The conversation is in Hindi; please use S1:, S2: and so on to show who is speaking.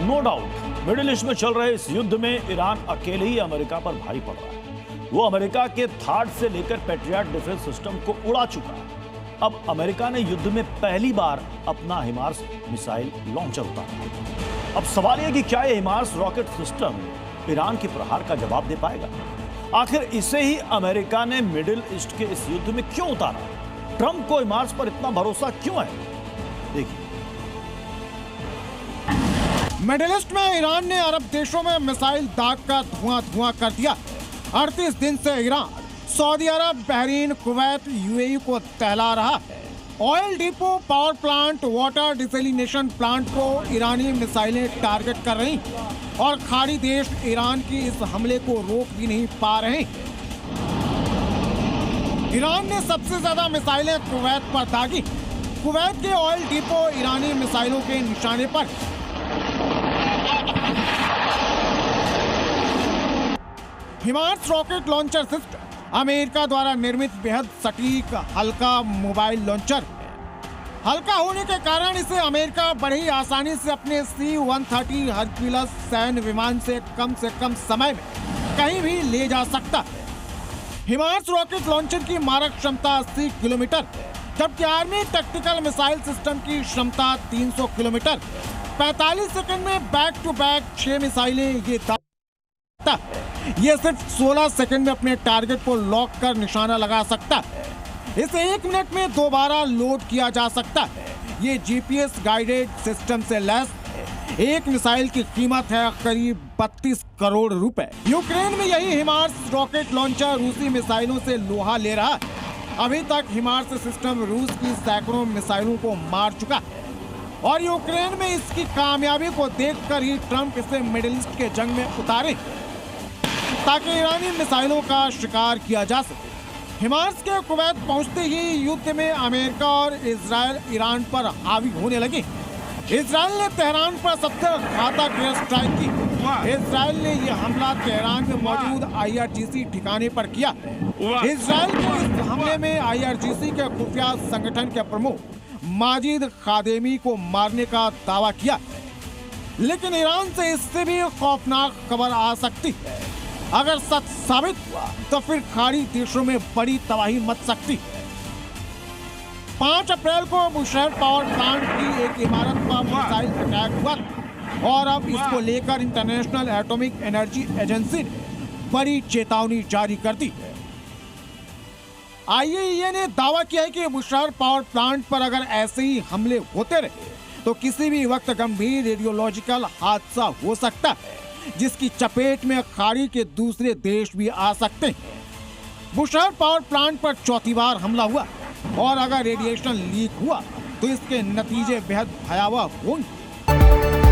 S1: नो डाउट मिडिल ईस्ट में चल रहे इस युद्ध में ईरान अकेले ही अमेरिका पर भारी पड़ रहा है। वो अमेरिका के थार्ड से लेकर पैट्रियट डिफेंस सिस्टम को उड़ा चुका है। अब अमेरिका ने युद्ध में पहली बार अपना हिमार्स मिसाइल लॉन्चर उतारा। अब सवाल यह कि क्या यह हिमार्स रॉकेट सिस्टम ईरान के प्रहार का जवाब दे पाएगा? आखिर इसे ही अमेरिका ने मिडिल ईस्ट के इस युद्ध में क्यों उतारा? ट्रंप को हिमार्स पर इतना भरोसा क्यों है? देखिए,
S2: मिडिल ईस्ट में ईरान ने अरब देशों में मिसाइल दाग का धुआं कर दिया। 38 दिन से ईरान सऊदी अरब, बहरीन, कुवैत, यूएई को टहला रहा है। Oil depot, power plant, water desalination plant को ईरानी मिसाइलें टारगेट कर रही और खाड़ी देश ईरान की इस हमले को रोक भी नहीं पा रहे। ईरान ने सबसे ज्यादा मिसाइलें कुवैत पर दागी। कुवैत के ऑयल डिपो ईरानी मिसाइलों के निशाने पर। HIMARS rocket launcher system America द्वारा निर्मित बेहद सटीक हल्का मोबाइल लॉन्चर है। हल्का होने के कारण इसे अमेरिका बड़ी आसानी से अपने C-130 हरक्यूलिस सैन्य विमान से कम समय में कहीं भी ले जा सकता है। हिमार्स रॉकेट लॉन्चर की मारक क्षमता 80 किलोमीटर, जबकि आर्मी टैक्टिकल मिसाइल सिस्टम की क्षमता 300 किलोमीटर। 45 सेकंड में बैक टू बैक 6 मिसाइलें ये सिर्फ 16 सेकंड में अपने टारगेट को लॉक कर निशाना लगा सकता है। इसे 1 मिनट में दोबारा लोड किया जा सकता है। ये जीपीएस गाइडेड सिस्टम से लैस है। एक मिसाइल की कीमत है करीब 32 करोड़ रुपए। यूक्रेन में यही हिमार्स रॉकेट लॉन्चर रूसी मिसाइलों से लोहा ले रहा है। अभी तक हिमार्स सिस्टम रूस की सैकड़ों मिसाइलों को मार चुका है और यूक्रेन में इसकी कामयाबी को देखकर ही ट्रंप इसे मिडिल ईस्ट के जंग में उतारे ताकि ईरानी मिसाइलों का शिकार किया जा सके। हिमार्स के कुवैत पहुंचते ही युद्ध में अमेरिका और इजराइल ईरान पर हावी होने लगे। इजराइल ने तेहरान पर सबसे घातक एयर स्ट्राइक की। इजराइल ने यह हमला तेहरान में मौजूद IRGC ठिकाने पर किया। इजराइल के इस हमले में IRGC के खुफिया संगठन के प्रमुख माजिद खादेमी को मारने का दावा किया, लेकिन ईरान से इससे भी खौफनाक खबर आ सकती है। अगर सच साबित हुआ तो फिर खाड़ी देशों में बड़ी तबाही मच सकती है। 5 अप्रैल को बुशहर पावर प्लांट की एक इमारत पर मिसाइल अटैक हुआ और अब इसको लेकर इंटरनेशनल एटॉमिक एनर्जी एजेंसी ने बड़ी चेतावनी जारी कर दी है। IAEA ने दावा किया है कि बुशहर पावर प्लांट पर अगर ऐसे ही हमले होते रहे तो किसी भी वक्त गंभीर रेडियोलॉजिकल हादसा हो सकता है, जिसकी चपेट में खाड़ी के दूसरे देश भी आ सकते हैं। बुशहर पावर प्लांट पर चौथी बार हमला हुआ और अगर रेडिएशन लीक हुआ तो इसके नतीजे बेहद भयावह होंगे।